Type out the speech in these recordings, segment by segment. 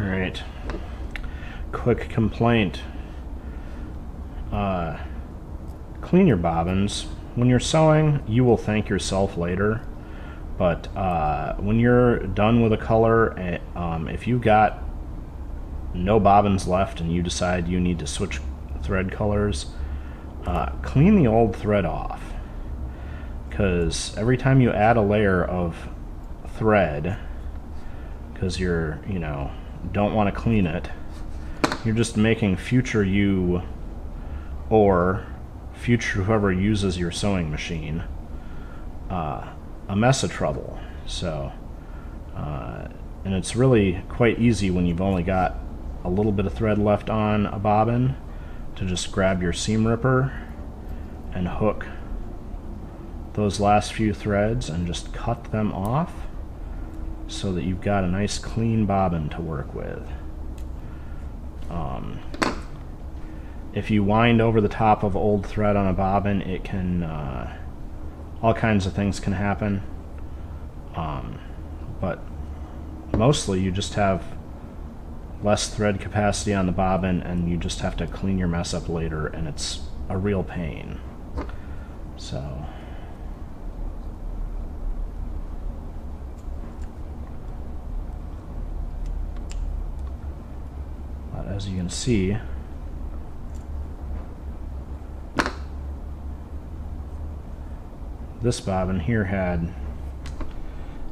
Alright, quick complaint. Clean your bobbins. When you're sewing, you will thank yourself later, but when you're done with a color, if you've got no bobbins left and you decide you need to switch thread colors, clean the old thread off, because every time you add a layer of thread, because don't want to clean it, you're just making future you or future whoever uses your sewing machine a mess of trouble. So and it's really quite easy when you've only got a little bit of thread left on a bobbin to just grab your seam ripper and hook those last few threads and just cut them off, so that you've got a nice clean bobbin to work with. If you wind over the top of old thread on a bobbin, it can, all kinds of things can happen, but mostly you just have less thread capacity on the bobbin and you just have to clean your mess up later, and it's a real pain. So as you can see, this bobbin here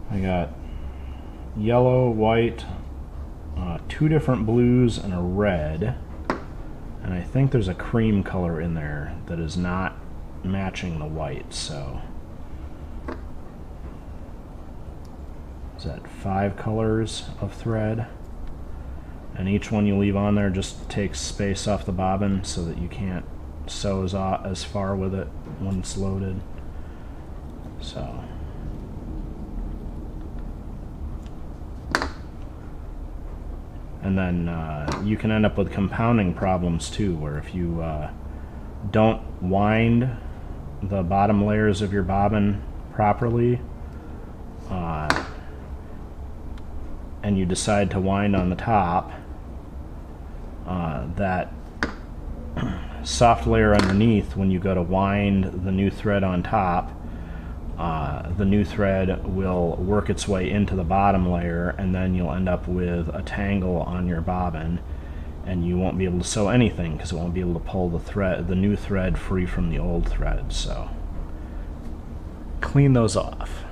I got yellow, white, two different blues, and a red, and I think there's a cream color in there that is not matching the white. So is that 5 colors of thread? And each one you leave on there just takes space off the bobbin so that you can't sew as far with it when it's loaded. So and then you can end up with compounding problems too, where if you don't wind the bottom layers of your bobbin properly, and you decide to wind on the top, that soft layer underneath, when you go to wind the new thread on top, the new thread will work its way into the bottom layer, and then you'll end up with a tangle on your bobbin, and you won't be able to sew anything because it won't be able to pull the new thread free from the old thread. So clean those off.